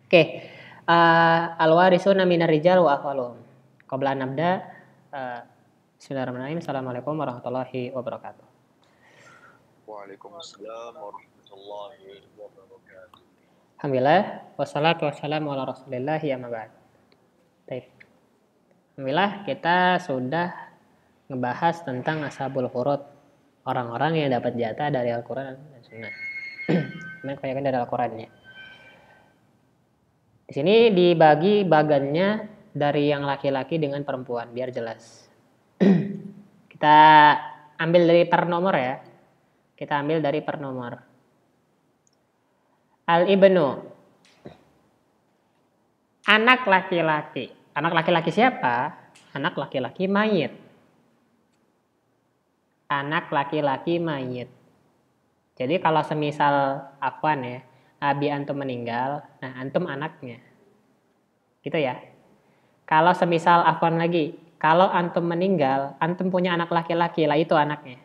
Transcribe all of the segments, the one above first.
Oke, al-warisuna minar rijal wa akhwaluhum. Qabla an nabda, bismillahirrahmanirrahim. Assalamualaikum warahmatullahi wabarakatuh. Waalaikumsalam warahmatullahi wabarakatuh. Alhamdulillah, wassalatu wassalamu ala rasulillah ya mabad. Baik. Alhamdulillah kita sudah ngebahas tentang ashabul furud, orang-orang yang dapat jatah dari Al-Quran dan Sunnah. Kebanyakan dari Al-Qurannya. Di sini dibagi bagannya dari yang laki-laki dengan perempuan biar jelas. Kita ambil dari per nomor ya. Kita ambil dari per nomor. Al-ibnu, anak laki-laki. Anak laki-laki siapa? Anak laki-laki mayit. Anak laki-laki mayit. Jadi kalau semisal afwan ya, abi antum meninggal, nah antum anaknya. Gitu ya. Kalau semisal afwan lagi, kalau antum meninggal, antum punya anak laki-laki, lah itu anaknya.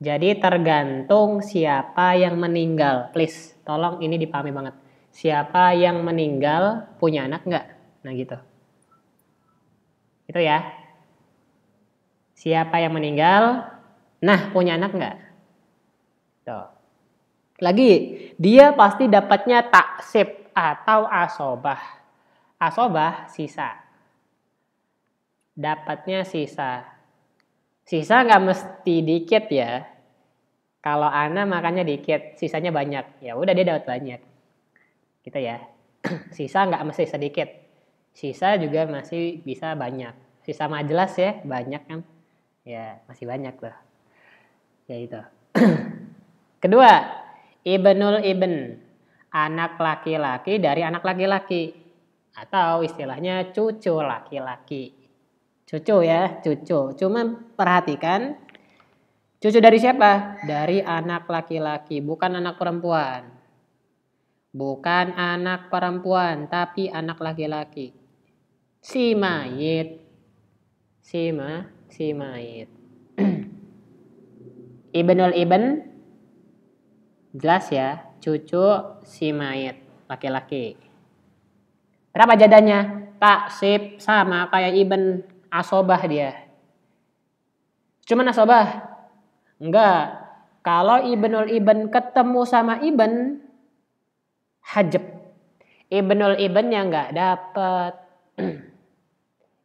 Jadi tergantung siapa yang meninggal. Please, tolong ini dipahami banget. Siapa yang meninggal punya anak nggak? Nah gitu. Itu ya. Siapa yang meninggal, nah punya anak nggak? Tuh. Lagi, dia pasti dapatnya taksib atau asobah. Asobah sisa. Dapatnya sisa. Sisa nggak mesti dikit ya. Kalau ana makannya dikit, sisanya banyak. Ya udah dia dapat banyak. Gitu ya. Sisa nggak mesti sedikit. Sisa juga masih bisa banyak. Sisa mah jelas ya, banyak kan. Ya masih banyak tuh. Ya itu. Kedua, ibnul ibn, anak laki-laki dari anak laki-laki, atau istilahnya cucu laki-laki. Cucu ya, cucu. Cuma perhatikan, cucu dari siapa? Dari anak laki-laki, bukan anak perempuan. Bukan anak perempuan, tapi anak laki-laki. Si mayit. Si mayit. Ibnul ibn, jelas ya, cucu si mayit, laki-laki. Berapa jadanya? Taksib sama kayak ibn, asobah dia. Cuman asobah? Enggak. Kalau ibnul ibn ketemu sama ibn, hajab. Ibnul ibnnya enggak dapat.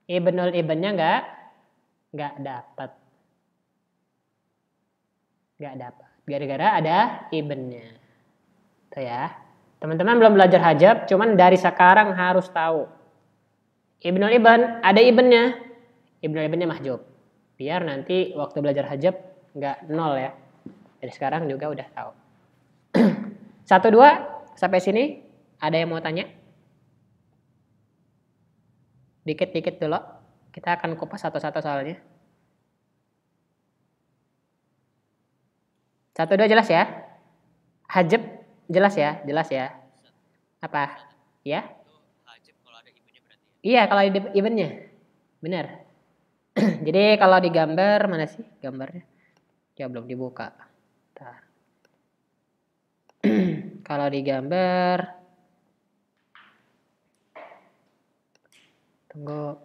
Ibnul ibnnya enggak dapat. Enggak dapat. Gara-gara ada ibnnya. Itu ya. Teman-teman belum belajar hajab, cuman dari sekarang harus tahu. Ibnul ibn, ada ibnnya. Ibnul ibnnya mahjub. Biar nanti waktu belajar hajab enggak nol ya. Dari sekarang juga udah tahu. 1, 2, sampai sini ada yang mau tanya? Dikit-dikit dulu. Kita akan kupas satu-satu soalnya. 1, 2 jelas ya? Hajab jelas ya? Jelas ya? Apa? Ya? Iya, kalau ada ibnnya. Benar. Jadi kalau di gambar, mana sih gambarnya? Ya belum dibuka. Bentar. Kalau di gambar, tunggu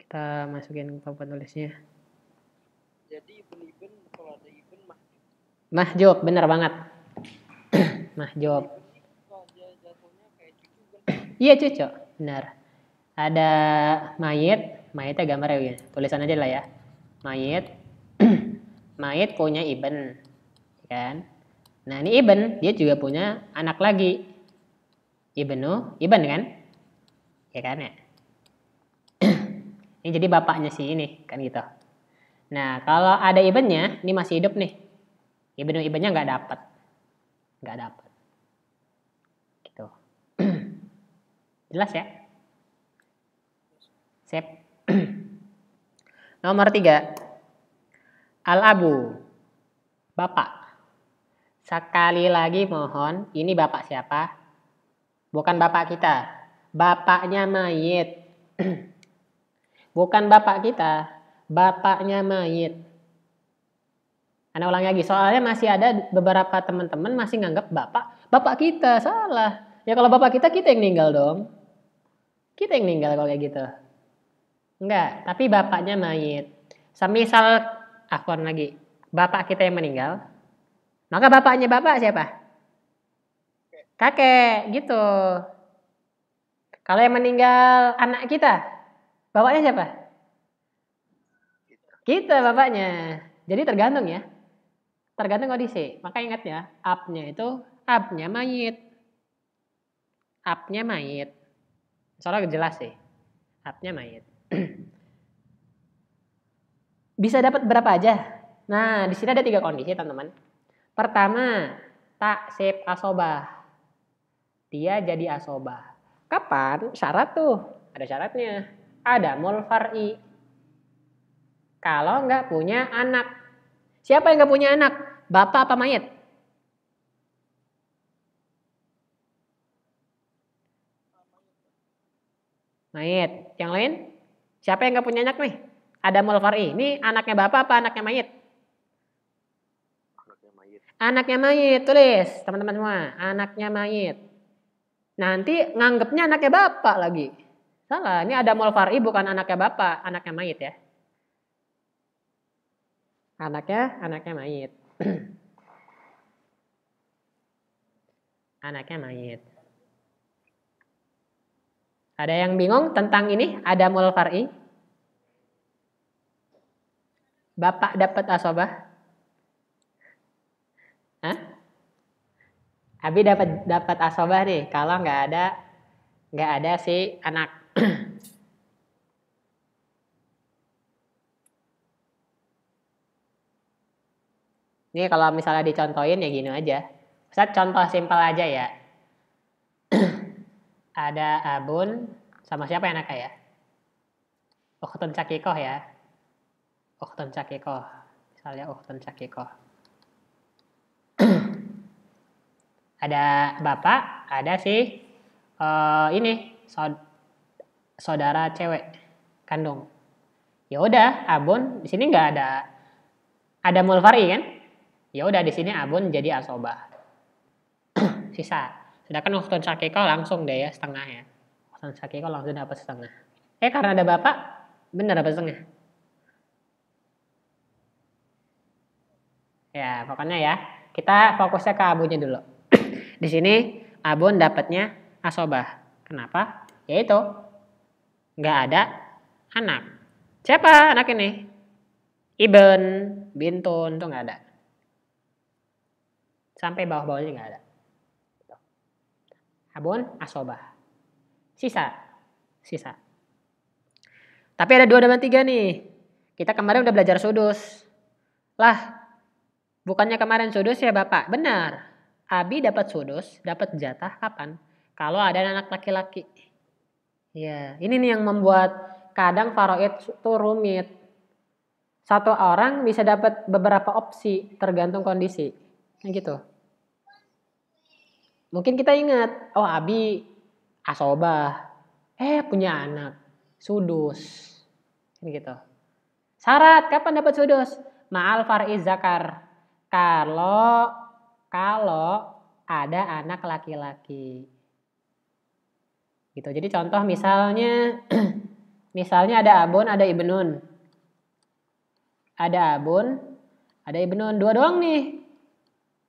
kita masukin papan tulisnya. Jadi ibn kalau ada ibn Mahjub, benar banget. Mahjub. Iya cucu, benar. Ada mayitnya gambarnya begini. Tulisan aja lah ya. Mayit punya ibn, kan? Nah ini ibn, dia juga punya anak lagi. Ibn kan? Ya kan ya? Ini jadi bapaknya si ini, kan gitu. Nah kalau ada ibnnya, ini masih hidup nih. Ibnnya nggak dapat. Gitu. Jelas ya? Sip. Nomor 3. Al-abu. Bapak. Sekali lagi mohon, ini bapak siapa? Bukan bapak kita. Bapaknya mayit. Bukan bapak kita. Bapaknya mayit. Ana ulangi lagi, soalnya masih ada beberapa teman-teman masih nganggap bapak kita, salah. Ya kalau bapak kita yang meninggal dong. Kita yang meninggal kalau kayak gitu. Enggak, tapi bapaknya mayit. Semisal, afwan lagi, bapak kita yang meninggal, maka bapaknya bapak siapa? Kakek, gitu. Kalau yang meninggal anak kita, bapaknya siapa? Kita bapaknya. Jadi tergantung ya. Tergantung kondisi. Maka ingat ya, abnya itu abnya mayit. Abnya mayit. Soalnya jelas sih. Abnya mayit. Bisa dapat berapa aja? Nah, di sini ada 3 kondisi, teman-teman. Pertama, taksib asobah. Dia jadi asobah. Kapan? Syarat tuh. Ada syaratnya. Ada mul far'i. Kalau nggak punya anak. Siapa yang nggak punya anak? Bapak apa mayit? Mayit. Yang lain? Siapa yang nggak punya anak nih? Ada mul far'i. Ini anaknya bapak apa anaknya mayit? Anaknya mayit. Anaknya mayit. Tulis, teman-teman semua. Anaknya mayit. Nanti nganggapnya anaknya bapak lagi. Salah. Ini ada mul far'i bukan anaknya bapak, anaknya mayit ya. Anaknya mayit. Anaknya mayit. Ada yang bingung tentang ini? Ada mul far'i? Bapak dapat asobah? Hah? Abi dapat asobah nih. Kalau nggak ada si anak. Ini kalau misalnya dicontohin ya gini aja. Ustaz contoh simpel aja ya. Ada abun sama siapa yang anaknya ya? Ukhtun cakikoh ya. Ukhtun cakikoh. Misalnya ukhtun cakikoh. Ada bapak, ada si ini saudara cewek kandung. Ya udah, abun di sini nggak ada mul far'i kan? Ya udah di sini abun jadi asobah. Sisa. Sedangkan ukhtun syakikoh langsung deh ya setengah ya. Ukhtun syakikoh langsung dapat setengah. Karena ada bapak, benar dapat setengah. Ya, pokoknya ya, kita fokusnya ke abunya dulu. Di sini abun dapatnya asobah. Kenapa? Yaitu nggak ada anak. Siapa anak ini? Ibn, bintun tuh nggak ada. Sampai bawah-bawahnya nggak ada. Abun asobah. Sisa. Tapi ada 2 dan 3 nih. Kita kemarin udah belajar sudus. Lah, bukannya kemarin sudus ya Bapak? Benar. Abi dapat sudus, dapat jatah kapan? Kalau ada anak laki-laki. Ya, ini nih yang membuat kadang faraid itu rumit. Satu orang bisa dapat beberapa opsi tergantung kondisi. Gitu. Mungkin kita ingat, oh Abi asobah. Punya anak. Sudus. Gitu. Syarat kapan dapat sudus? Ma'al far'iz zakar. Kalau ada anak laki-laki. Gitu. Jadi contoh misalnya ada abun, ada ibnun. Ada abun, ada ibnun. 2 doang nih.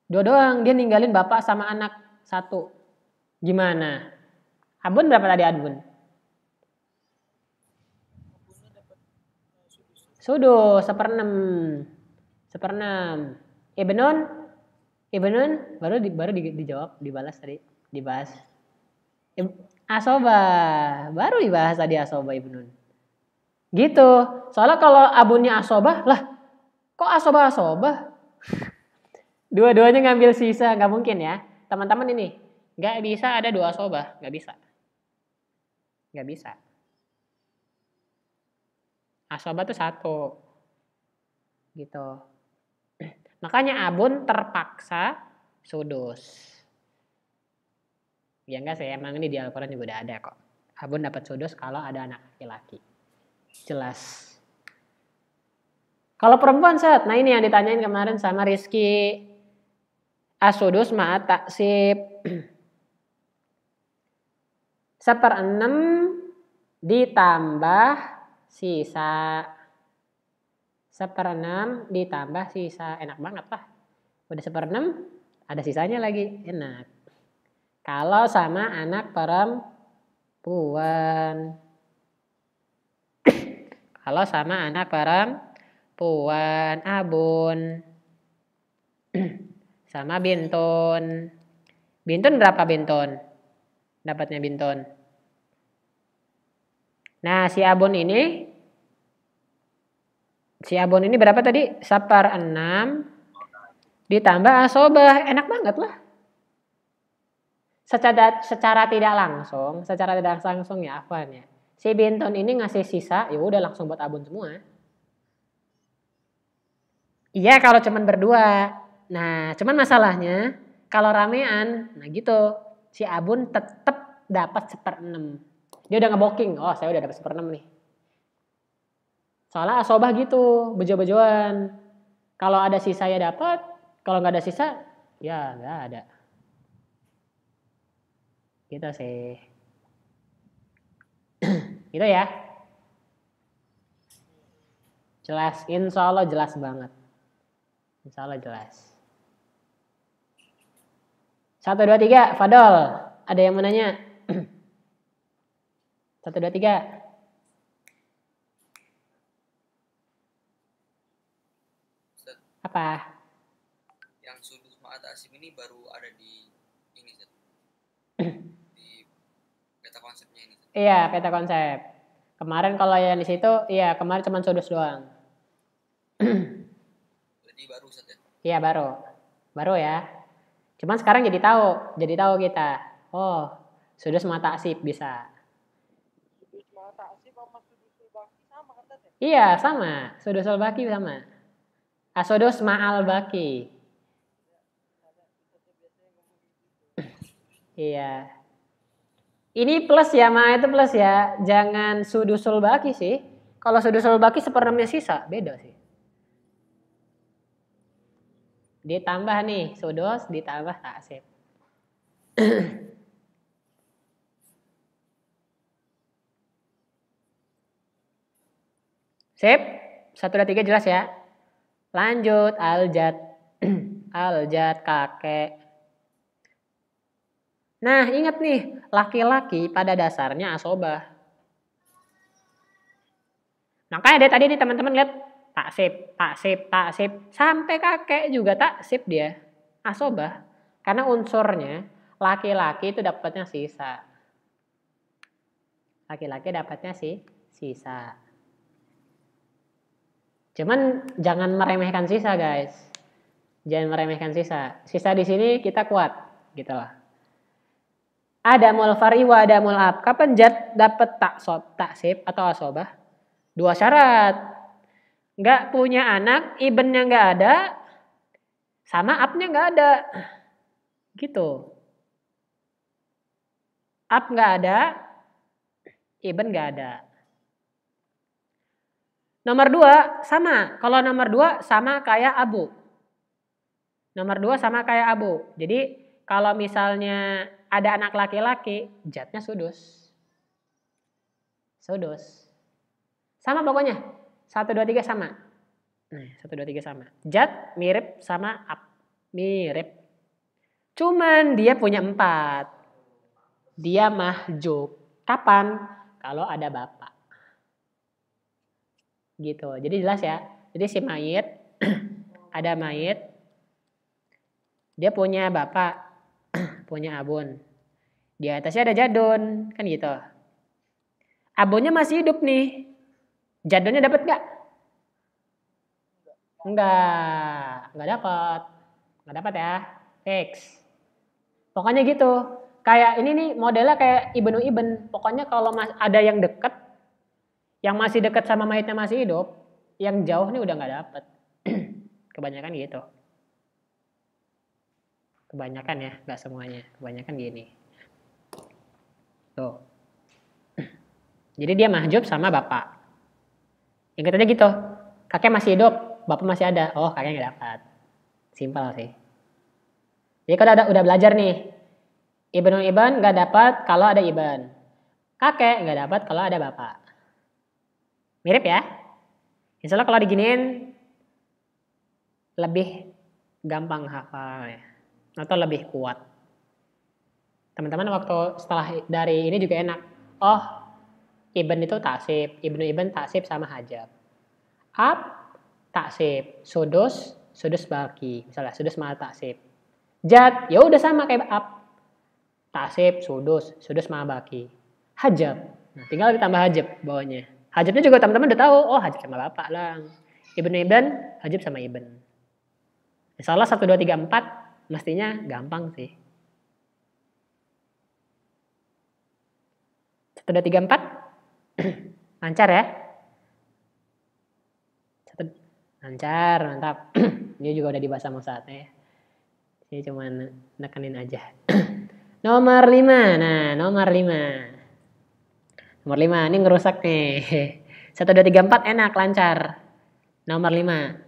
2 doang. Dia ninggalin bapak sama anak 1. Gimana? Abun berapa tadi abun? Sudus 1/6. Ibnun baru dijawab, dibalas tadi, dibahas. Asobah, baru dibahas tadi asobah ibnun. Gitu. Soalnya kalau abunnya asobah, lah kok asobah? Dua-duanya ngambil sisa, nggak mungkin ya. Teman-teman ini, nggak bisa ada 2 asobah, nggak bisa. Asobah tuh 1. Gitu. Makanya abun terpaksa sudus. Ya enggak sih, emang ini di Al-Quran juga udah ada kok. Abun dapat sudus kalau ada anak laki-laki. Jelas. Kalau perempuan Sat, nah ini yang ditanyain kemarin sama Rizky. Asudus ma'at taksib. 1/6 ditambah sisa. 1/6 ditambah sisa. Enak banget lah. Udah 1/6 ada sisanya lagi. Enak. Kalau sama anak perempuan. Kalau sama anak perempuan. Abun. Sama Bintun. Bintun berapa Bintun? Dapatnya Bintun. Nah si Abun ini berapa tadi? 1/6 ditambah asobah. Enak banget lah. Secara tidak langsung ya Afwan ya. Si Bintun ini ngasih sisa, ya udah langsung buat Abun semua. Iya kalau cuman berdua. Nah, cuman masalahnya kalau ramean, nah gitu. Si Abun tetap dapat 1/6. Dia udah ngeboking. Oh, saya udah dapat 1/6 nih. Soalnya asobah gitu, bejo-bejoan. Kalau ada sisa ya dapat, kalau nggak ada sisa, ya nggak ada. Gitu sih. Gitu ya. Jelas, insya Allah jelas banget. Insya Allah jelas. 1, 2, 3, Fadol. Ada yang mau nanya? 1, 2, 3. Apa? Yang sudut ma'at asim ini baru ada di ini, di peta konsepnya ini. Iya, peta konsep. Kemarin kalau yang di situ, iya kemarin cuma sudut doang. Berarti baru Ustaz ya? Iya baru ya. Cuman sekarang jadi tahu kita. Oh, sudut mata asib bisa. Sudut mata asib sama sudut baki sama kan Tat? Iya sama, sudut baki sama. Asodus ma'al baki. Iya. Ini plus ya, Ma, itu plus ya. Jangan sudusul baki sih. Kalau sudusul baki 1/6-nya sisa, beda sih. Ditambah nih, sudus ditambah taksib. Sip? 1, 2, 3 jelas ya? Lanjut, aljad. Aljad kakek. Nah, ingat nih, laki-laki pada dasarnya asobah. Makanya dari tadi nih teman-teman lihat taksib. Sampai kakek juga taksib dia. Asobah. Karena unsurnya laki-laki itu dapatnya sisa. Laki-laki dapatnya sisa. Cuman jangan meremehkan sisa, guys. Jangan meremehkan sisa. Sisa di sini kita kuat, gitu lah. Ada mul far'i wa ada mul ab. Kapan jad dapat taksib atau asobah? 2 syarat. Nggak punya anak, ibennya nggak ada, sama abnya nggak ada. Gitu. Ab nggak ada, iben nggak ada. Nomor 2 sama. Kalau nomor 2 sama kayak abu. Nomor 2 sama kayak abu. Jadi kalau misalnya ada anak laki-laki, jatnya sudus. Sudus. Sama pokoknya. 1, 2, 3 sama. Nah, 1, 2, 3 sama. Jat mirip sama ab. Mirip. Cuman dia punya 4. Dia mahjub. Kapan? Kalau ada bapak. Gitu. Jadi jelas ya. Jadi si mayit, ada mayit, dia punya bapak, punya abun. Di atasnya ada jadun, kan gitu. Abunnya masih hidup nih. Jadunnya dapat gak? Enggak dapat. Enggak dapat ya. Fix. Pokoknya gitu. Kayak ini nih modelnya kayak iben. Pokoknya kalau ada yang deket, yang masih dekat sama mayitnya masih hidup, yang jauh nih udah nggak dapet. Kebanyakan gitu. Kebanyakan ya, nggak semuanya. Kebanyakan gini. Tuh. Jadi dia mahjub sama bapak. Ingat aja gitu. Kakek masih hidup, bapak masih ada. Oh, kakek nggak dapat. Simpel sih. Jadi kalau udah belajar nih, ibn nggak dapat kalau ada iban. Kakek nggak dapat kalau ada bapak. Mirip ya? Insya Allah kalau diginiin lebih gampang hafalnya atau lebih kuat. Teman-teman waktu setelah dari ini juga enak. Oh, Ibn itu taksib, Ibn taksib sama hajab. Ab taksib, sudus baki, misalnya sudus mal taksib. Jad, ya udah sama kayak ab. Taksib, sudus mal baki. Hajab. Nah, tinggal ditambah hajab bawahnya. Hajabnya juga teman-teman udah tahu, oh hajab sama bapak lah. Ibn, hajab sama Ibn. Insya Allah 1, 2, 3, 4 mestinya gampang sih. 1, 2, 3, 4 lancar ya? Lancar, mantap. Ini juga udah dibahas sama Ustaz ya. Ini cuma nekenin aja. Nomor 5. Nah, nomor 5. Nomor 5, ini ngerusak nih. 1, 2, 3, 4 enak, lancar. Nomor 5.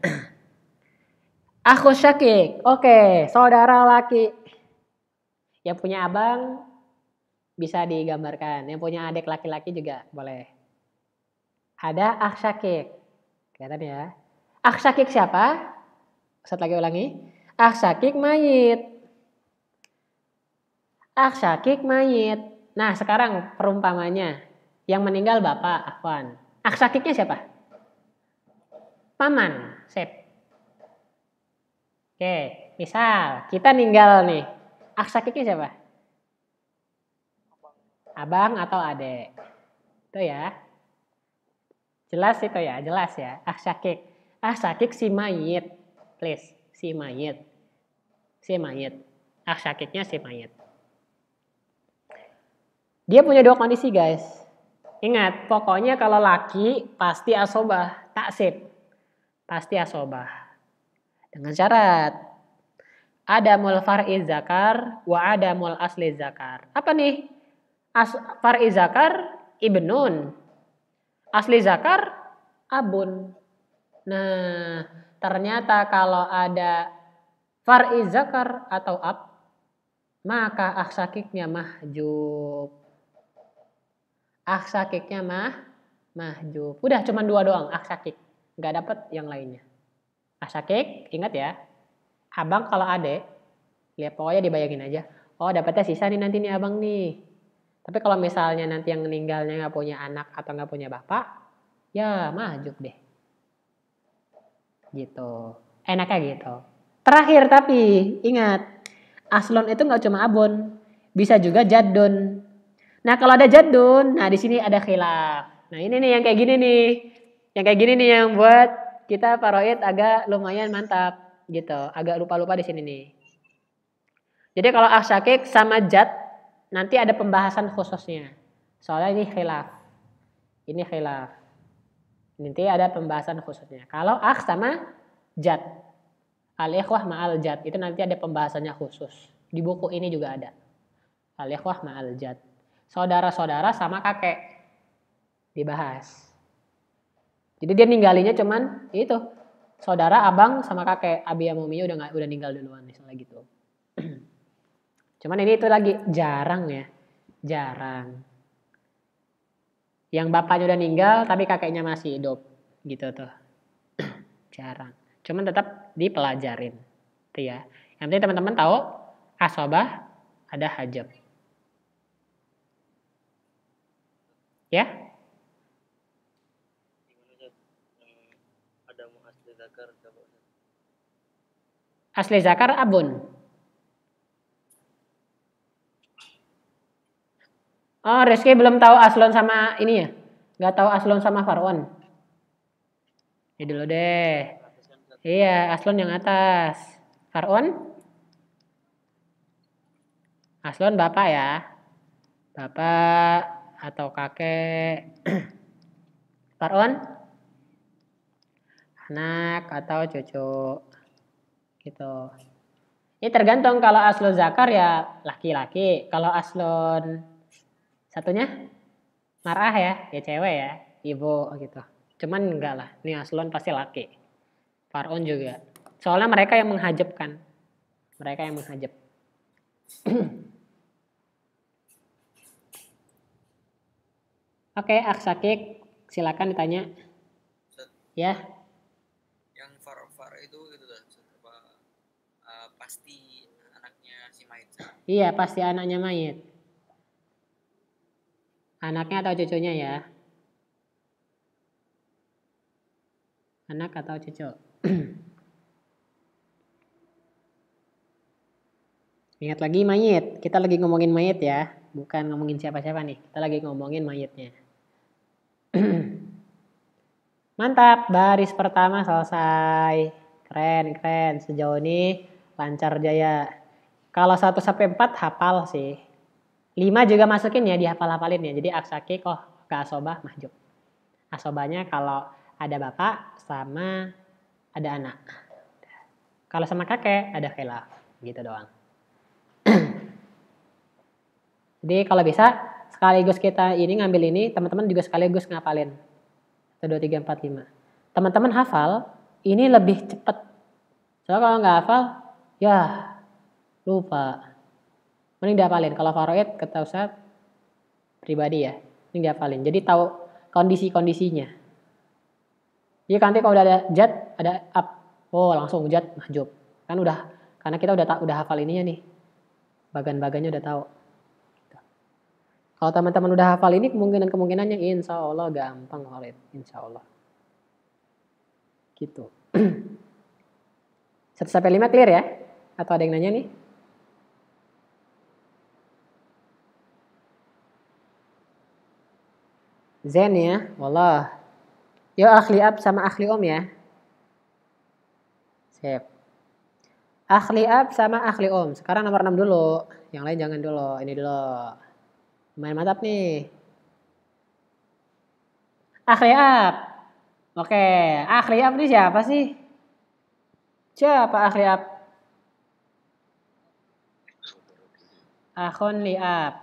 Akhu syakik. Oke, saudara laki. Yang punya abang bisa digambarkan. Yang punya adik laki-laki juga boleh. Ada akh syakik. Kelihatan ya. Akh syakik siapa? Ustaz lagi ulangi. Akh syakik mayit. Akh syakik mayit. Nah, sekarang perumpamanya. Yang meninggal bapak, akhwan. Akh syakiknya siapa? Paman, sep. Oke, misal kita ninggal nih. Akh syakiknya siapa? Abang atau adek. Itu ya. Jelas itu ya, jelas ya. Akh syakik. Akh syakik si mayit. Please, si mayit. Si mayit. Akh syakiknya si mayit. Dia punya 2 kondisi, guys. Ingat, pokoknya kalau laki pasti asobah, taksib. Pasti asobah. Dengan syarat adamul far'i zakar wa adamul asli zakar. Apa nih? Far'i zakar ibnun. Asli zakar abun. Nah, ternyata kalau ada far'i zakar atau ab, maka akh syakiknya mahjub. Akh syakiknya mahjub. Udah cuma 2 doang akh syakik. Nggak dapat yang lainnya. Akh syakik, ingat ya. Abang kalau adek, lihat pokoknya dibayangin aja. Oh, dapatnya sisa nih nanti nih abang nih. Tapi kalau misalnya nanti yang meninggalnya nggak punya anak atau nggak punya bapak, ya mahjub deh. Gitu. Enaknya gitu. Terakhir tapi ingat, aslon itu nggak cuma abun, bisa juga jadun. Nah kalau ada jadun, nah di sini ada khilaf. Nah ini nih yang kayak gini nih, yang buat kita faraid agak lumayan mantap gitu, agak lupa-lupa di sini nih. Jadi kalau akh syakik sama jad nanti ada pembahasan khususnya. Soalnya ini khilaf. Ini khilaf. Nanti ada pembahasan khususnya. Kalau akh sama jad, al-ikhwah ma'al jad itu nanti ada pembahasannya khusus. Di buku ini juga ada. Al-ikhwah ma'al jad. Saudara-saudara sama kakek dibahas. Jadi dia ninggalinya cuman itu saudara abang sama kakek. Abi sama Umi udah ninggal duluan misalnya gitu. Cuman ini itu lagi jarang ya, jarang. Yang bapaknya udah ninggal tapi kakeknya masih hidup gitu tuh. Jarang. Cuman tetap dipelajarin. Itu ya. Yang penting teman-teman tahu asobah ada hajab. Ya? Ada asli zakar, Asli zakar abun. Oh, Rizky belum tahu aslon sama ini ya? Nggak tahu aslon sama farwan. Ini dulu deh. Iya, aslon yang atas. Farwan? Aslon bapak ya. Bapak atau kakek. Farwan? Anak atau cucu. Gitu. Ini tergantung kalau aslon zakar ya laki-laki. Kalau aslon satunya marah ya cewek ya, ibu gitu. Cuman enggak lah, ini aslon pasti laki. Far'un juga. Soalnya mereka yang menghajabkan. Mereka yang menghajab. Oke, Aksakik, silakan ditanya. Ustaz, Ya, yang far itu tuh Ustaz, pasti anaknya si mayit. iya pasti anaknya mayit. Anaknya atau cucunya ya? Anak atau cucu? Ingat lagi mayit. Kita lagi ngomongin mayit ya. Bukan ngomongin siapa-siapa nih. Kita lagi ngomongin mayitnya. Mantap, baris pertama selesai. Keren, keren. Sejauh ini lancar jaya. Kalau 1 sampai 4 hafal sih. 5 juga masukin ya, dihafal-hafalin ya. Jadi aksaki kok ke asobah mahjub. Asobahnya kalau ada bapak sama ada anak. Kalau sama kakek ada khilaf. Gitu doang. Jadi kalau bisa sekaligus kita ini ngambil ini, teman-teman juga sekaligus ngapalin. 1, 2, 3, 4, 5. Teman-teman hafal, ini lebih cepat. Soalnya kalau nggak hafal, ya lupa. Mending dihafalin. Kalau faraid kata Ustaz pribadi ya, mending dihafalin. Jadi tahu kondisi-kondisinya. Jadi nanti kalau udah ada jad, ada up, oh langsung jad mahjub. Kan udah, karena kita udah hafal ininya nih. Bagan-bagannya udah tahu. Kalau teman-teman udah hafal ini, kemungkinannya insya Allah gampang Khalid. Insya Allah. Gitu. 1 sampai 5 clear ya? Atau ada yang nanya nih? Zen ya, wallah. Yo akhli ab sama akhli om ya. Sip. Akhli ab sama akhli om. Sekarang nomor 6 dulu. Yang lain jangan dulu. Ini dulu. Lumayan mantap nih. Akhli ab. Oke, akhli ab ini siapa sih? Siapa akhli ab? Akhon li ab.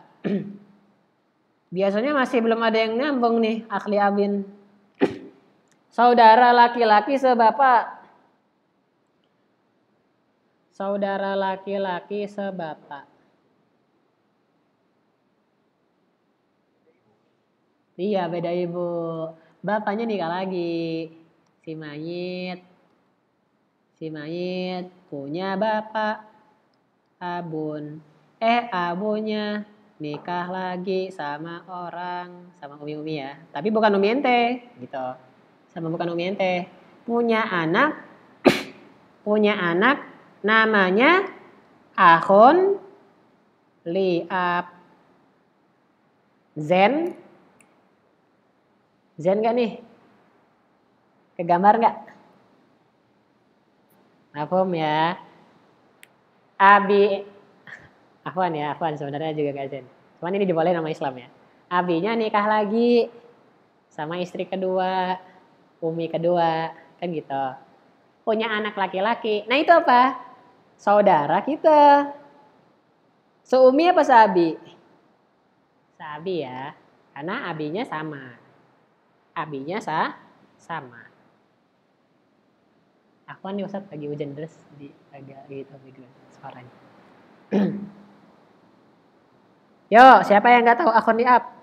Biasanya masih belum ada yang nyambung nih akhli abin. Saudara laki-laki sebapak. Saudara laki-laki sebapak. Iya beda ibu. Bapaknya nikah lagi. Si mayit punya bapak. Abun. Abunya nikah lagi sama orang. Sama umi-umi ya. Tapi bukan umi ente. Gitu. Sama bukan umi ente. Punya anak. Namanya Akhun Liab. Zen gak nih? Kegambar gak? Afum ya. Abi. Afwan sebenarnya juga gak Zen. Cuman ini dibolehin sama Islam ya. Abinya nikah lagi sama istri kedua, umi kedua, kan gitu. Punya anak laki-laki. Nah itu apa? Saudara kita. Seumi apa seabi? Seabi ya. Karena abinya sama. Sama. Aku nih Ustaz lagi hujan deras di agak gitu suaranya. Yo, siapa yang nggak tahu akun di up?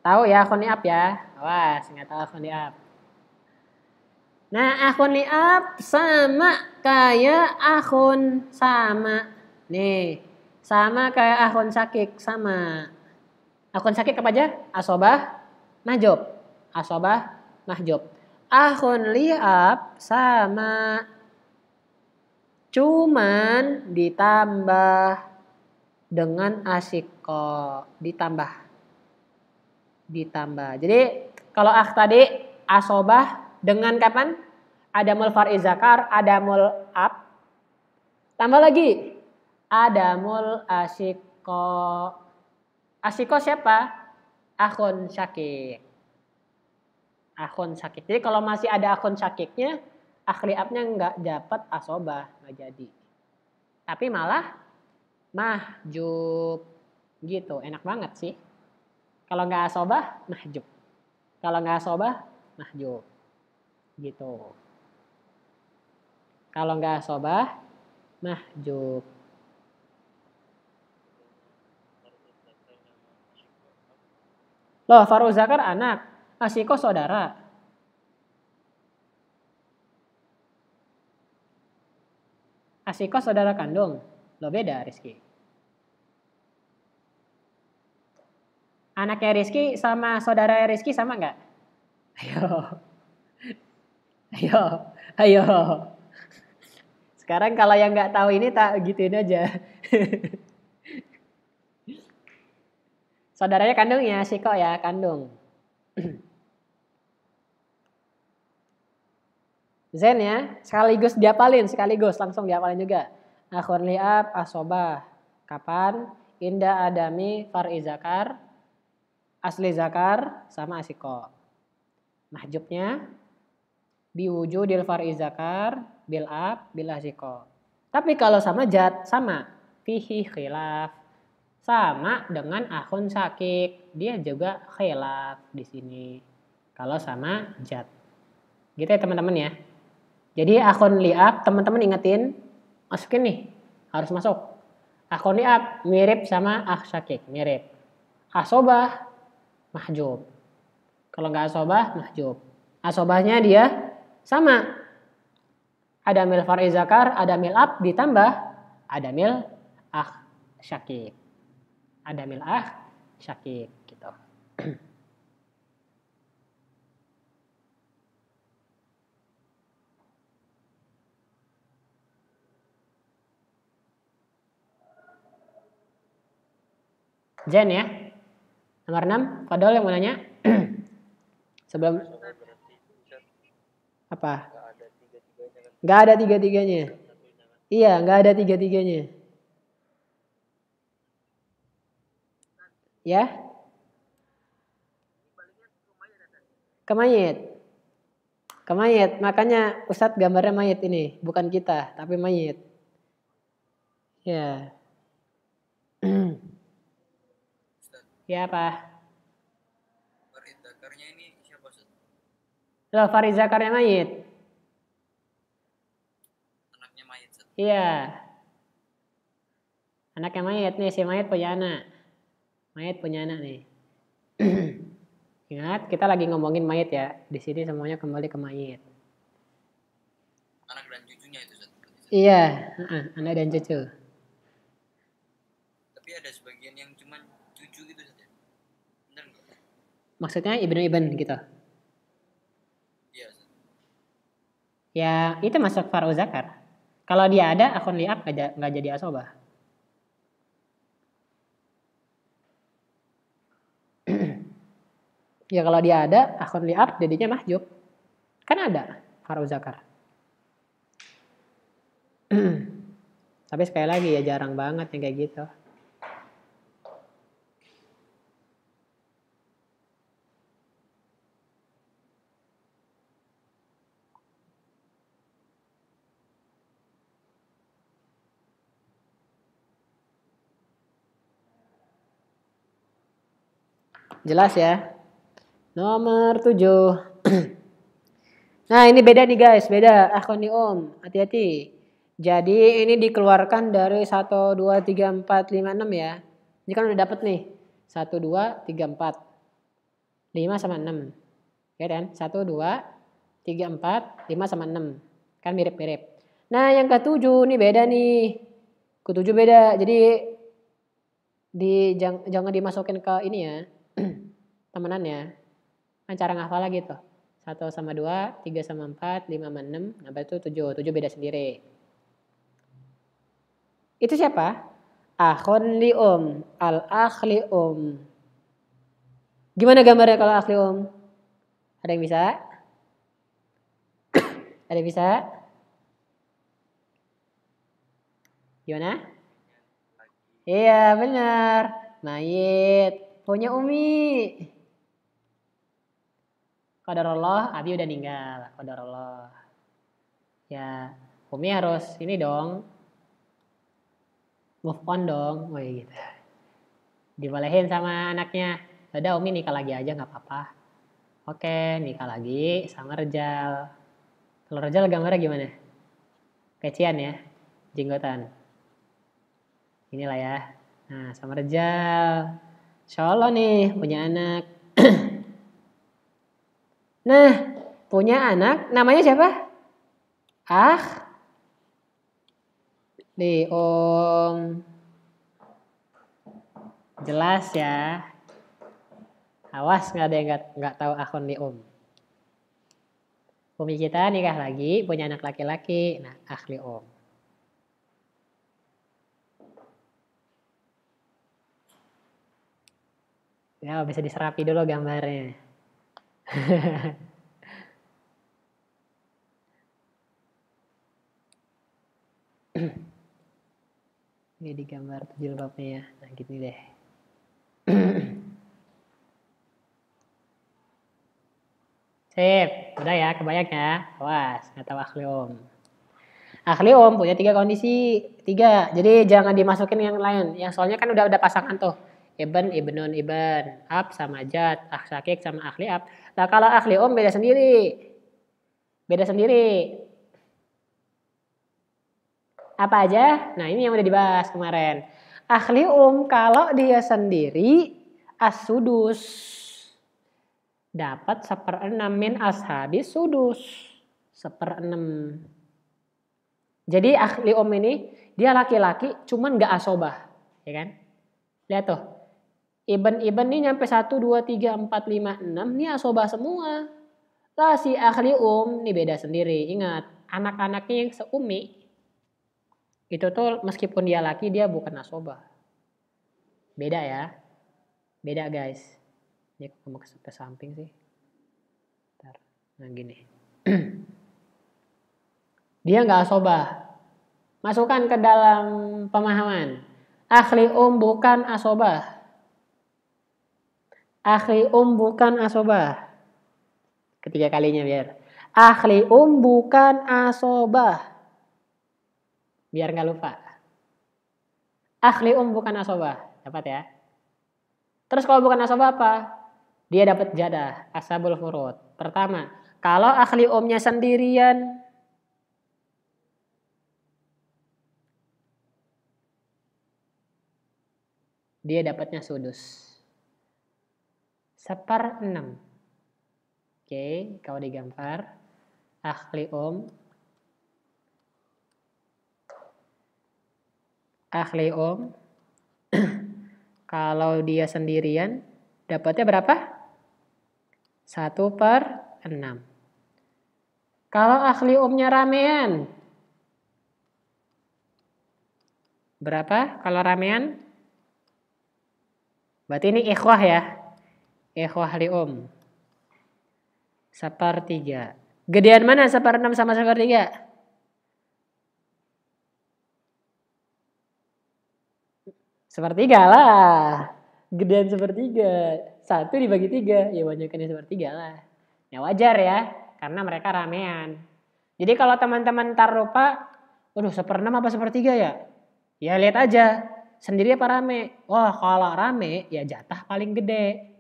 Tahu ya akun di up ya? Awas, nggak tahu akun di up. Nah, akun di up sama kayak akun sama. Nih, sama kayak akun sakik sama. Akun sakik apa aja? Asobah, mahjub. Asobah, mahjub. Akun liab sama. Cuman ditambah dengan asiko. Ditambah. Jadi kalau tadi asobah dengan kapan? Adamul far'i zakar, adamul ab. Tambah lagi. Adamul asiko. Asiko siapa? Akhun syakik. Jadi kalau masih ada akhun syakiknya, akhli abnya nggak dapat asobah, nggak jadi. Tapi malah mahjub. Gitu, enak banget sih. Kalau nggak asobah, mahjub. Kalau nggak asobah, mahjub. Gitu. Kalau nggak asobah, mahjub. Loh, Farul Zakar anak, Asiko saudara. Asiko saudara kandung. Loh beda Rizky. Anaknya Rizky sama saudara Rizky sama nggak? Ayo. Ayo. Ayo. Sekarang kalau yang nggak tahu ini tak gituin aja. Saudaranya kandung ya, Siko ya, kandung. Zen ya, sekaligus diapalin, sekaligus langsung diapalin juga. Akhun li'ab, asobah. Kapan? Inda adami far'i zakar, asli zakar, sama asiko. Mahjubnya, biwujudil far'i zakar, bil'ab, bil asiko. Tapi kalau sama jad, sama. Fihi khilaf. Sama dengan akhun sakik. Dia juga khilaf di sini. Kalau sama jad. Gitu ya teman-teman ya. Jadi akun li'ab, teman-teman ingetin, masukin nih, harus masuk. Akun li'ab mirip sama syakik, mirip. Asobah, mahjub. Kalau nggak asobah, mahjub. Asobahnya dia sama. Ada mil far'i zakar, ada mil ab, ditambah ada mil syakik. Ada mil syakik, gitu. Jen ya. Nomor 6, Fadol yang mau nanya? Sebelum apa? Nggak ada tiga-tiganya. Iya, nggak ada tiga-tiganya. Ya? Ke mayit. Ke mayit. Makanya Ustadz gambarnya mayit ini. Bukan kita, tapi mayit. Ya. Ya apa? Farid Zakarnya ini siapa Ustaz? Loh, Farid Zakarnya mayit. Anaknya mayit Ustaz. Iya. Anaknya mayit nih, si mayit punya anak. Mayit punya anak nih. Ingat, kita lagi ngomongin mayit ya. Di sini semuanya kembali ke mayit. Anak dan cucunya itu Ustaz. Iya, anak dan cucu. Tapi ada sebagian yang cuma cucu gitu saja. Benar nggak? Maksudnya ibnu-ibn gitu. Iya Ustaz. Ya, itu masuk Far'u Zakar. Kalau dia ada, akun li'ab nggak jadi asobah. Ya kalau dia ada, akun li'ab jadinya mahjub. Kan ada Far'u Zakar. Tapi sekali lagi ya jarang banget yang kayak gitu. Jelas ya? Nomor 7. Nah ini beda nih guys, beda akun di om, hati-hati. Jadi ini dikeluarkan dari 1, 2, 3, 4, 5, 6 ya. Ini kan udah dapet nih. 1, 2, 3, 4. 5 sama 6. Ya kan? 1, 2, 3, 4, 5 sama 6. Kan mirip-mirip. Nah yang ke-7 nih beda nih. Ke-7 beda. Jadi jangan dimasukin ke ini ya. Temenannya. Kan cara ngafal lagi tuh. 1 sama 2, 3 sama 4, 5 sama 6. Nah itu 7. 7 beda sendiri. Itu siapa? Akhun li al-akh li Gimana gambarnya kalau akh li Ada yang bisa? Ada yang bisa? Gimana? Iya benar. Mayit. Punya Umi. Qadarullah, Abi udah meninggal. Qadarullah. Ya, Umi harus ini dong. Move on dong. Oh gitu. Dibolehin sama anaknya. Udah Umi nikah lagi aja gak apa-apa. Oke, nikah lagi sama Rejal. Kalau Rejal gambarnya gimana? Kecian ya, jenggotan. Inilah ya. Nah, sama Rejal. Insya Allah nih punya anak. Nah, punya anak namanya siapa? Liom. Jelas ya. Awas nggak ada yang nggak tahu akun Liom. Umi kita nikah lagi, punya anak laki-laki. Nah, Liom. Ya, bisa diserapi dulu gambarnya. Ini digambar jilbabnya ya. Nah, gini deh. Sip, udah ya, kebayang ya. Awas, nggak tahu Liom. Liom punya 3 kondisi. 3, jadi jangan dimasukin yang lain. Yang soalnya kan udah pasangan tuh. Ibn, Ibnun, Ibn. Ab sama Jad. Syakik sama Ab. Nah kalau Liom beda sendiri. Beda sendiri. Apa aja? Nah ini yang udah dibahas kemarin. Liom kalau dia sendiri as-sudus. Dapat 1/6 min ashabis sudus. 1/6. Jadi Liom ini dia laki-laki cuman gak asobah. Ya kan? Lihat tuh. Ibn ini nyampe 1, 2, 3, 4, 5, 6. Ini asobah semua. Lah si Liom ini beda sendiri. Ingat, anak-anaknya yang seumi. Itu tuh meskipun dia laki, dia bukan asobah. Beda ya. Beda guys. Ini kok mau ke samping sih. Bentar. Nah gini. Dia nggak asobah. Masukkan ke dalam pemahaman. Liom bukan asobah. Liom bukan asobah. Ketiga kalinya biar. Liom bukan asobah. Biar nggak lupa. Liom bukan asobah. Dapat ya. Terus kalau bukan asobah apa? Dia dapat jadah. Ashabul furud. Pertama. Kalau Liomnya sendirian. Dia dapatnya sudus. 1/6. Oke, kalau digambar Liom kalau dia sendirian dapatnya berapa? 1/6. Kalau Liomnya ramean berapa? Kalau ramean berarti ini ikhwah ya. Ikhwah Liom 1/3. Gedean mana 1/6 sama 1/3? Sepertiga lah. Gedean 1/3. 1 dibagi 3. Ya banyakannya 1/3 lah. Ya wajar ya. Karena mereka ramean. Jadi kalau teman-teman ntar lupa. Waduh 1/6 apa 1/3 ya? Ya lihat aja. Sendiri apa rame? Wah kalau rame ya jatah paling gede.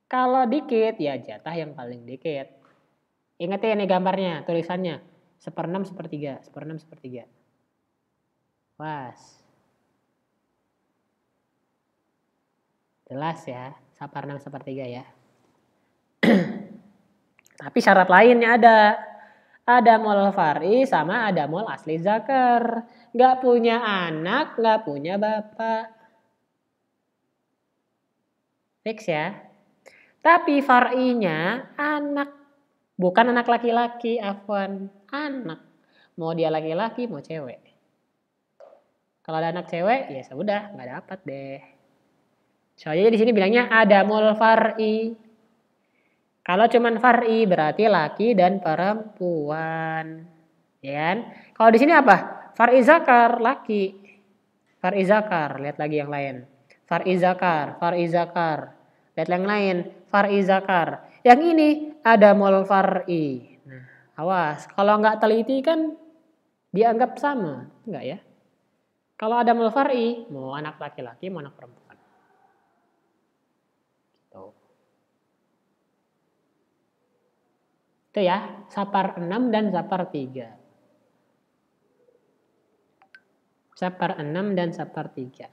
Kalau dikit ya jatah yang paling dikit. Ingat ya nih gambarnya, tulisannya. 1/6, 1/3. 1/6, 1/3. Was. Jelas ya, 1/6, 1/3 ya. Tapi syarat lainnya ada. Ada mol far'i sama ada mol asli zakar. Gak punya anak, gak punya bapak. Fix ya. Tapi far'inya anak. Bukan anak laki-laki, afwan. Anak. Mau dia laki-laki, mau cewek. Kalau ada anak cewek, ya sudah, nggak dapat deh. Soalnya di sini bilangnya ada mul far'i. Kalau cuman far'i berarti laki dan perempuan. Ya kan? Kalau di sini apa? Far'i zakar, laki. Far'i zakar, lihat lagi yang lain. Far'i zakar, far'i zakar. Lihat yang lain, far'i zakar. Yang ini ada mul far'i. Nah, awas, kalau nggak teliti kan dianggap sama, enggak ya? Kalau ada mul far'i, mau anak laki-laki, mau anak perempuan. Gitu. Itu ya, 1/6 dan 1/3. 1/6 dan 1/3.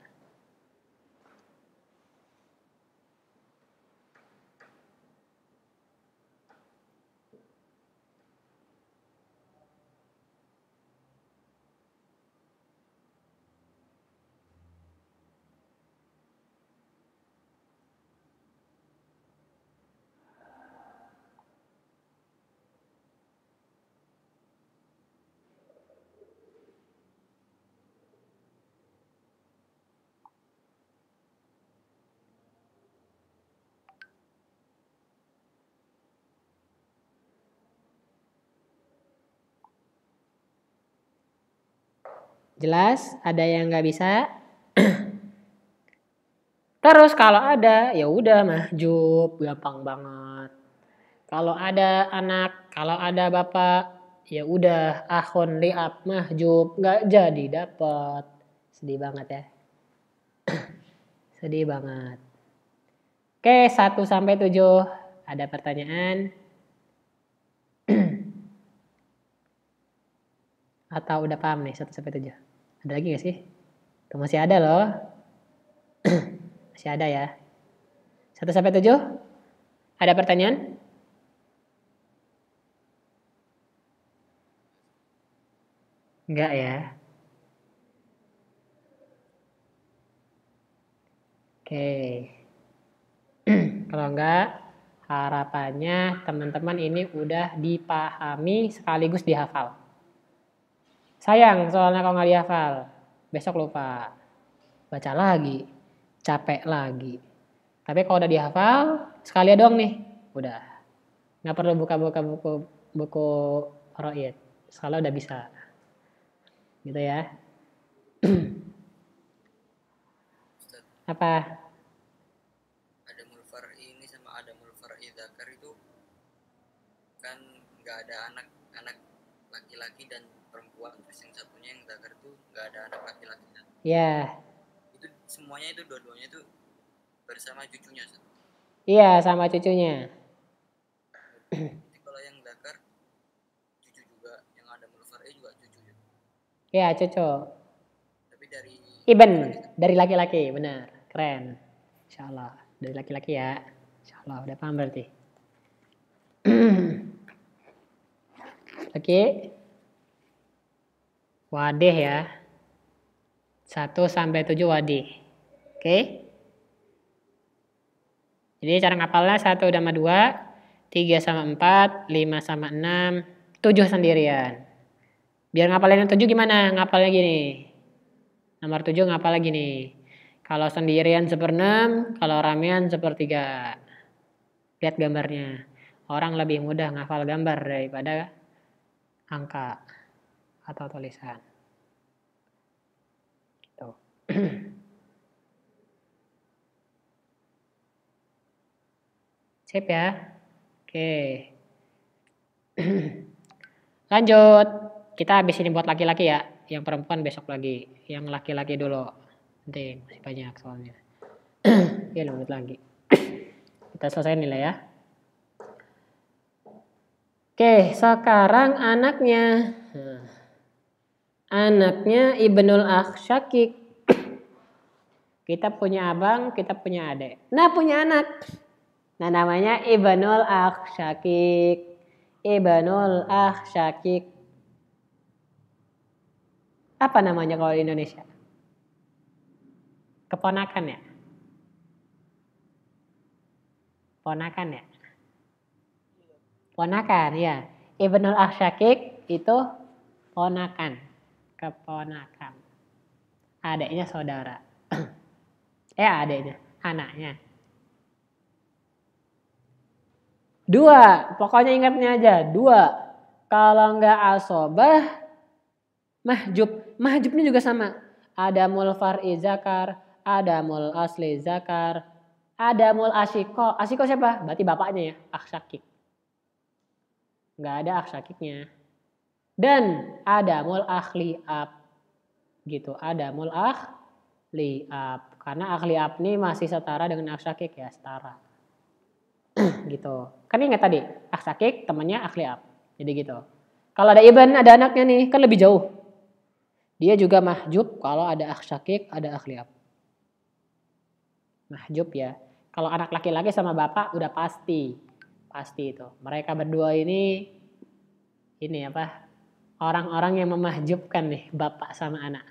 Jelas? Ada yang nggak bisa? Terus kalau ada, ya udah mahjub, gampang banget. Kalau ada anak, kalau ada bapak, ya udah akhun li'ab mahjub, nggak jadi dapat. Sedih banget ya. Sedih banget. Oke, 1 sampai 7. Ada pertanyaan? Atau udah paham nih 1 sampai 7? Ada lagi gak sih? Tuh masih ada loh. Masih ada ya. 1 sampai 7? Ada pertanyaan? Enggak ya. Oke. Kalau enggak, harapannya teman-teman ini udah dipahami sekaligus dihafal. Sayang soalnya kalau nggak dihafal, besok lupa. Baca lagi, capek lagi. Tapi kalau udah dihafal, sekali doang nih, udah. Nggak perlu buka-buka buku ro'id. Sekali udah bisa. Gitu ya. Ustaz, Apa? adamul far'i ini sama adamul far'i dzakar itu kan nggak ada anak laki-laki dan perempuan. Terus yang satunya yang dzakar itu nggak ada anak laki-laki. Ya. Itu semuanya itu dua-duanya itu bersama cucunya, Ustaz. Iya, sama cucunya. Jadi kalau yang dzakar cucu juga, yang adamul far'i juga cucu juga. Ya, cucu. Tapi dari Iben, dari laki-laki, benar. Keren. Insya Allah. Dari laki-laki ya. Insya Allah, udah paham berarti. Oke. Wadih ya. 1 sampai 7 wadih. Oke. Jadi cara ngapalnya 1 sama 2, 3 sama 4, 5 sama 6, 7 sendirian. Biar ngapalin yang 7 gimana? Ngapalnya gini. Nomor 7 ngapalnya gini. Kalau sendirian 1/6, kalau ramean 1/3. Lihat gambarnya. Orang lebih mudah ngafal gambar daripada angka atau tulisan. Gitu. Sip ya. Oke. Lanjut. Kita habis ini buat laki-laki ya. Yang perempuan besok lagi. Yang laki-laki dulu. Nanti masih banyak soalnya. Ya 5 menit lagi. Kita selesai nilai ya. Oke, sekarang anaknya. Anaknya Ibnul Akh-Syakik. Kita punya abang, kita punya adik. Nah, punya anak. Nah, namanya Ibnul Akh-Syakik. Ibnul Akh-Syakik. Apa namanya kalau di Indonesia? Keponakan ya? Ponakan ya? Ponakan ya. Ibnul Akh-Syakik itu ponakan. Keponakan. Adiknya saudara. Adiknya. Anaknya. 2. Pokoknya ingatnya aja. 2. Kalau nggak asobah, mahjub. Mahjubnya juga sama. Adamul far'i zakar. Adamul asli zakar. Adamul asyiko. Asyiko siapa? Berarti bapaknya ya. Akh-Syakik. Nggak ada akh-Syakiknya. Dan adamul akhli'ab. Gitu. Adamul akhli'ab. Karena akhli'ab ini masih setara dengan akh-Syakik ya. Setara. Gitu. Kan ingat tadi. Akh-Syakik temannya akhli'ab. Jadi gitu. Kalau ada ibn, ada anaknya nih. Kan lebih jauh. Dia juga mahjub kalau ada akh-Syakik, ada akhli'ab. Mahjub ya. Kalau anak laki-laki sama bapak udah pasti. Pasti itu. Mereka berdua ini apa? Orang-orang yang memahjubkan nih bapak sama anak.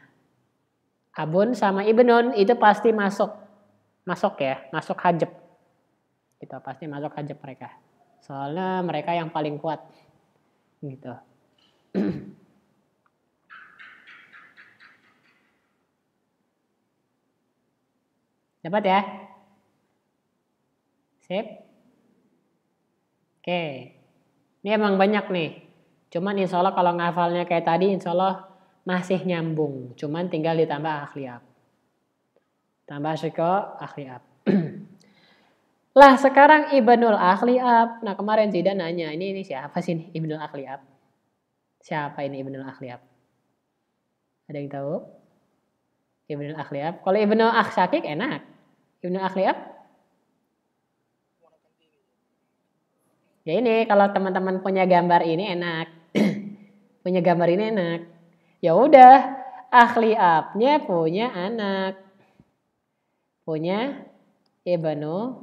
Abun sama ibnun itu pasti masuk. Masuk ya, masuk hajab. Gitu, pasti masuk hajab mereka. Soalnya mereka yang paling kuat. Gitu. Dapat ya? Sip? Oke. Ini emang banyak nih. Cuman insya Allah kalau ngafalnya kayak tadi, insya Allah masih nyambung, cuman tinggal ditambah ahli ab. Tambah syiko ahli ab. Lah sekarang ibnul ahli ab. Nah kemarin Zidan nanya, ini siapa sih nih ibnul ahli ab? Siapa ini ibnul ahli ab? Ada yang tahu? Ibnul ahli ab. Kalau ibnul akhsyakik enak. Ibnul ahli ab? Ya ini kalau teman-teman punya gambar ini enak. Punya gambar ini enak. Ya udah, ahli abnya punya anak. Punya ibnu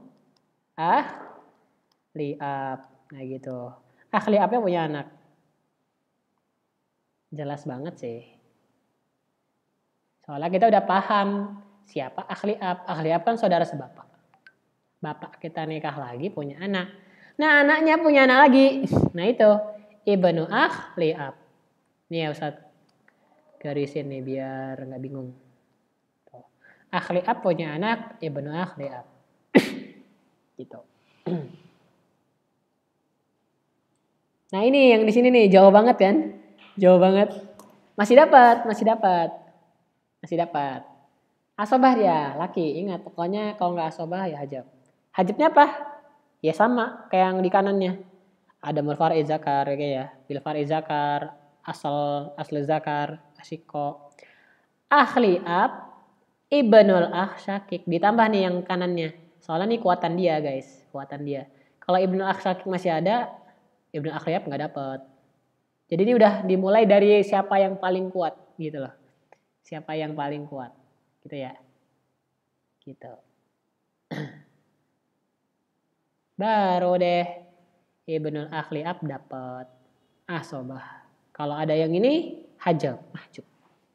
ahli ab. Nah gitu. Ahli abnya punya anak. Jelas banget sih. Soalnya kita udah paham siapa ahli ab. Ahli ab kan saudara sebapak. Bapak kita nikah lagi punya anak. Nah anaknya punya anak lagi. Nah itu ibnu ahli ab. Nih ya Ustaz. Garisin nih biar nggak bingung. Ahli ab punya anak ibnu ahli ab. Gitu. Nah ini yang di sini nih jauh banget kan? Jauh banget. Masih dapat. Asobah dia, laki. Ingat pokoknya kalau nggak asobah ya hajab. Hajabnya apa? Ya sama kayak yang di kanannya. Ada mulfar zakar kayak ya. Bilfar zakar, asal zakar, asiko. Ahli ab, ibnul akhsyakik. Ditambah nih yang kanannya. Soalnya nih kuatan dia guys. Kuatan dia. Kalau ibnul akhsyakik masih ada, ibnul akhliyab nggak dapet. Jadi ini udah dimulai dari siapa yang paling kuat gitu loh. Siapa yang paling kuat. Gitu ya. Gitu. Baru deh ibnul akhliyab dapet asobah. Kalau ada yang ini hajab, mahjub.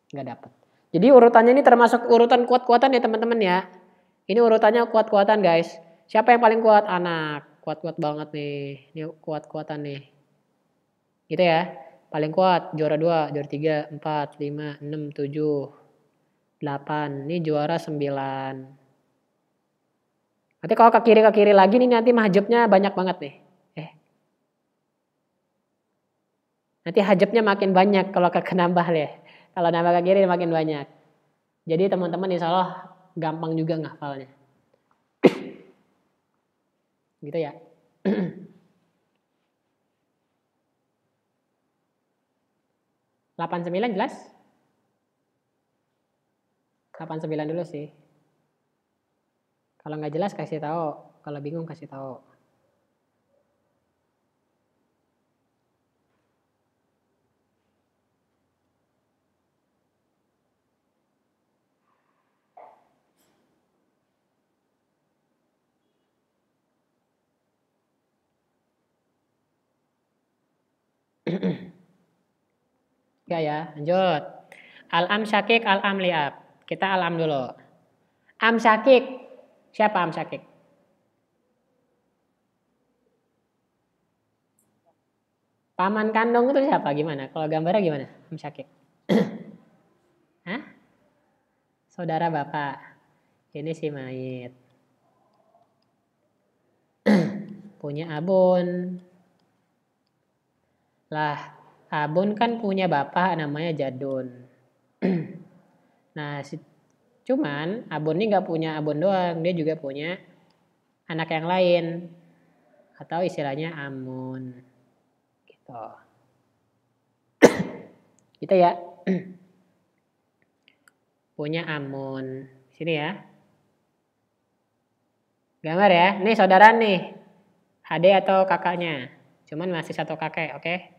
Nggak dapet. Jadi urutannya ini termasuk urutan kuat-kuatan ya teman-teman ya. Ini urutannya kuat-kuatan guys. Siapa yang paling kuat? Anak. Kuat-kuat banget nih. Ini kuat-kuatan nih. Gitu ya. Paling kuat juara 2, juara 3, 4, 5, 6, 7, 8. Ini juara 9. Nanti kalau ke kiri lagi nih nanti mahjabnya banyak banget nih. Nanti hajabnya makin banyak kalau nambah ya. Kalau nambah ke kiri makin banyak. Jadi teman-teman insya Allah gampang juga ngafalnya. Gitu ya. 89 jelas? 89 dulu sih. Kalau nggak jelas kasih tahu. Kalau bingung kasih tahu. Ya, lanjut. Al-am syakik, al-am liab. Kita al-am dulu. Am syakik. Siapa am syakik? Paman kandung itu siapa? Gimana? Kalau gambarnya gimana? Am syakik. Hah? Saudara bapak. Ini si mayit. Punya abun. Lah, abun kan punya bapak namanya jadun. Nah, cuman abun ini nggak punya abun doang, dia juga punya anak yang lain atau istilahnya amun, gitu. Gitu ya. Punya amun, sini ya. Gambar ya, nih saudara nih, adik atau kakaknya, cuman masih satu kakek, oke?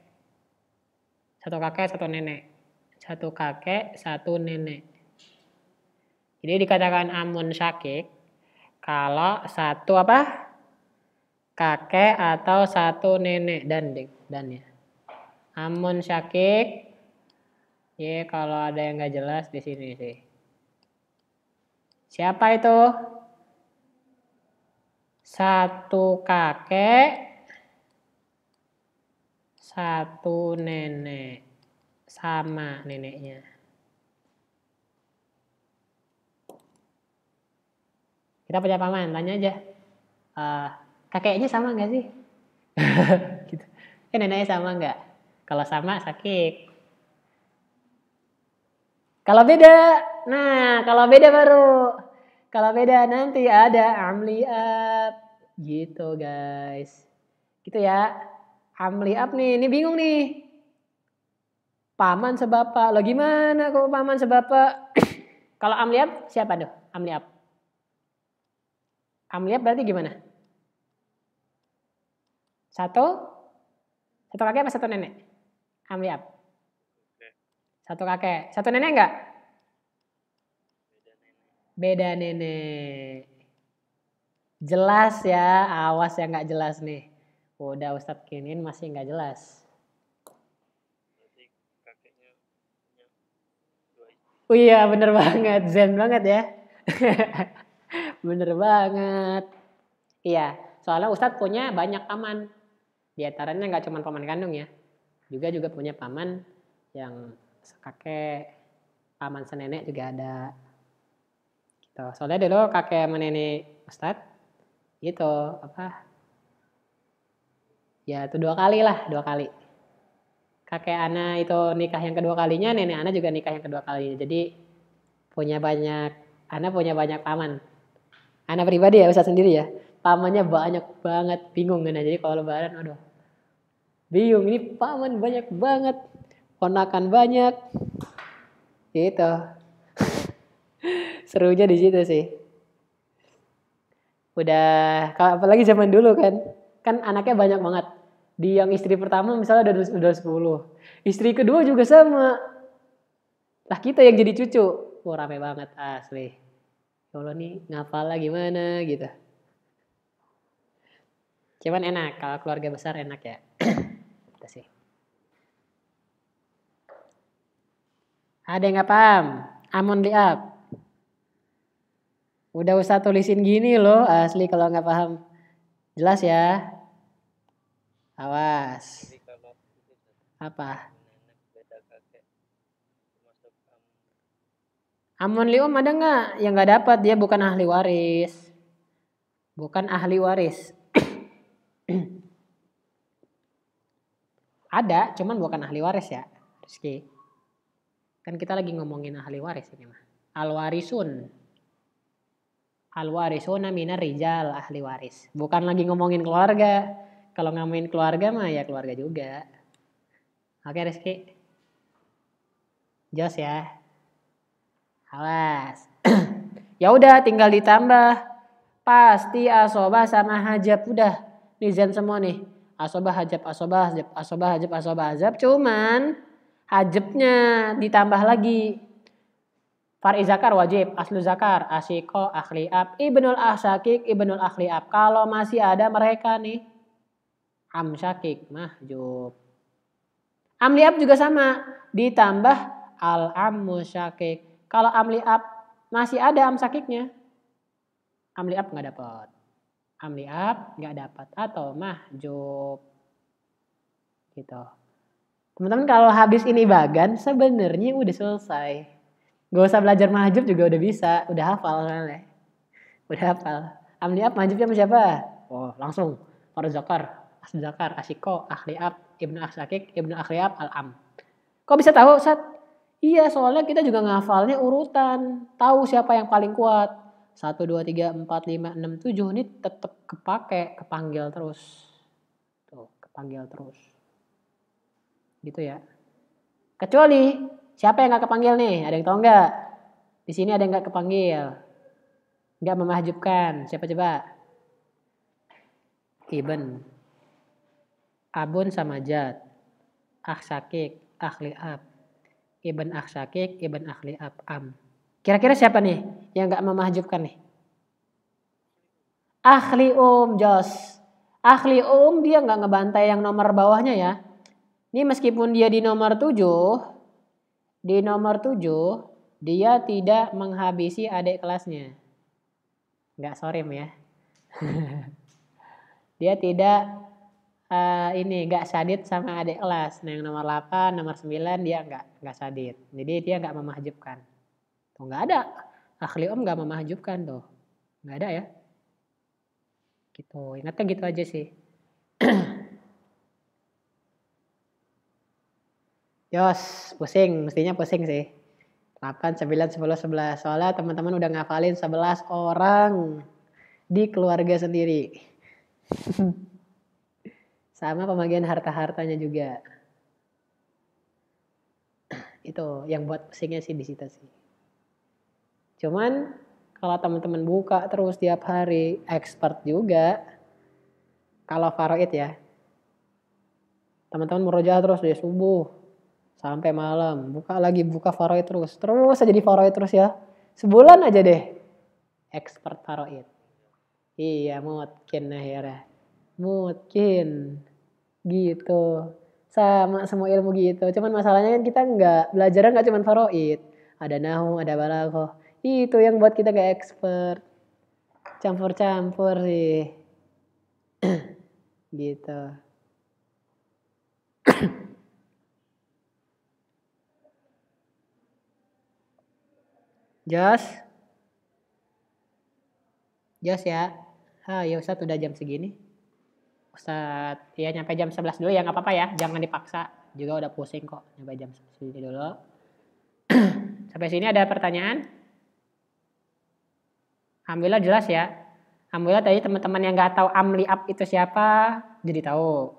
Satu kakek, satu nenek. Satu kakek, satu nenek. Jadi dikatakan amun syakik kalau satu apa? Kakek atau satu nenek dan ya. Amun syakik ya kalau ada yang nggak jelas di sini sih. Siapa itu? Satu kakek, satu nenek sama neneknya. Kita punya paman, tanya aja. Kakeknya sama nggak sih? Gitu. Neneknya sama nggak? Kalau sama sakit. Kalau beda, kalau beda baru. Kalau beda nanti ada amliab. Gitu guys. Gitu ya. Amliab nih, ini bingung nih. Paman sebapak. Lo gimana kok paman sebapak? Kalau amliab siapa tuh? Amliab. Amliab berarti gimana? Satu kakek apa satu nenek? Amliab. Satu kakek. Satu nenek enggak? Beda nenek. Jelas ya, awas yang enggak jelas nih. Udah Ustadz kinin masih enggak jelas. Berarti kakeknya punya 2 istri. Oh iya bener banget, zen banget ya. Bener banget. Iya, soalnya Ustadz punya banyak paman. Di antaranya nggak cuma paman kandung ya. Juga punya paman yang kakek, paman senenek juga ada. Gitu. Soalnya dulu kakek sama nenek Ustadz gitu apa? Ya itu 2 kali lah, 2 kali. Kakek Ana itu nikah yang kedua kalinya, nenek Ana juga nikah yang kedua kalinya. Jadi Ana punya banyak paman. Ana pribadi ya Ustadz sendiri ya. Pamannya banyak banget, bingung kan. Jadi kalau lebaran aduh. Bingung ini paman banyak banget. Ponakan banyak. Gitu. Serunya di situ sih. Udah apalagi zaman dulu kan. Kan anaknya banyak banget. Di yang istri pertama misalnya udah 10. Istri kedua juga sama. Lah kita yang jadi cucu. Wah rame banget asli. Kalau nih ngapalnya gimana gitu. Cuman enak, kalau keluarga besar enak ya. Itu sih. Ada yang nggak paham? Amon liab. Udah usah tulisin gini loh, asli kalau nggak paham. Jelas ya? Awas. Jadi kalau itu Apa? nenek beda kakek termasuk Amon lium ada nggak? Yang nggak dapat dia bukan ahli waris. Bukan ahli waris. Ada, cuman bukan ahli waris ya, Rizky. Kan kita lagi ngomongin ahli waris ini mah. Al-warisun. Al-warisuna minar rijal, ahli waris. Bukan lagi ngomongin keluarga. Kalau ngomongin keluarga mah ya keluarga juga. Oke Rizky. Jos ya. Awas. Ya udah tinggal ditambah. Pasti asobah sama hajab udah. Nizam semua nih. Asobah hajab, asobah hajab, asobah hajab, asobah hajab. Cuman hajabnya ditambah lagi. Far'i zakar wajib, aslu zakar, asyiko, akhliab, ibnul asyakik, ibnul akhliab. Kalau masih ada mereka nih, amsyakik, mahjub. Amliab juga sama, ditambah al-ammu syakik. Kalau amliab masih ada amsyakiknya, amliab nggak dapat. Amliab nggak dapat atau mahjub. Gitu. Teman-teman kalau habis ini bagan sebenarnya udah selesai. Gak usah belajar mahjub juga udah bisa, udah hafal soalnya. Udah hafal. Amliab mahjubnya sama siapa? Oh, langsung. Far'i zakar, aslu zakar, asyiko, akhliab, ibnu asyakik, ibnu akhliab, al-am. Kok bisa tahu, Ustaz? Iya, soalnya kita juga ngafalnya urutan. Tahu siapa yang paling kuat. 1, 2, 3, 4, 5, 6, 7. Ini tetap kepake, kepanggil terus. Tuh, kepanggil terus. Gitu ya. Kecuali siapa yang gak kepanggil nih? Ada yang tahu nggak? Di sini ada yang gak kepanggil. Nggak memahjubkan. Siapa coba? Ibn. Abun sama jad. Akhsyakik. Akhliab. Ibn akhsyakik. Ibn akhliab. Am. Kira-kira siapa nih yang gak memahjubkan nih? Ahli Jos. Ahli dia gak ngebantai yang nomor bawahnya ya. Ini meskipun dia di nomor 7. Di nomor 7. Dia tidak menghabisi adik kelasnya. Nggak sorim ya. Dia tidak nggak sadid sama adik kelas. Nah yang nomor 8, nomor 9 dia nggak sadid. Jadi dia nggak memahjubkan. Tuh nggak ada. Ahli nggak memahjubkan tuh. Nggak ada ya. Gitu. Ingatnya gitu aja sih. Yos, pusing. Mestinya pusing sih. 8, 9, 10, 11. Soalnya teman-teman udah ngafalin 11 orang di keluarga sendiri. Sama pembagian harta-hartanya juga. Itu yang buat pusingnya sih di situ sih. Cuman kalau teman-teman buka terus tiap hari, expert juga. Kalau faraid ya. Teman-teman murojaah terus dari subuh sampai malam. Buka faraid terus. Terus aja di faraid terus ya. Sebulan aja deh. Expert faraid. Iya, mungkin akhirnya. Mungkin. Gitu. Sama semua ilmu gitu. Cuman masalahnya kan kita belajarnya nggak cuma faraid. Ada nahu, ada balaghah. Itu yang buat kita gak expert. Campur-campur sih. Gitu. Jos ya. Ya Ustadz udah jam segini. Ustadz ya nyampe jam 11 dulu ya nggak apa-apa ya. Jangan dipaksa. Juga udah pusing kok. Nyampe jam segini dulu. Sampai sini ada pertanyaan? Alhamdulillah jelas ya. Alhamdulillah tadi teman-teman yang nggak tahu Amli Ab itu siapa jadi tahu.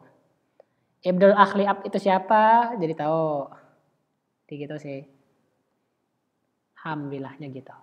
Ibdul Akhli Ab itu siapa jadi tahu. Kayak gitu sih. Alhamdulillahnya gitu.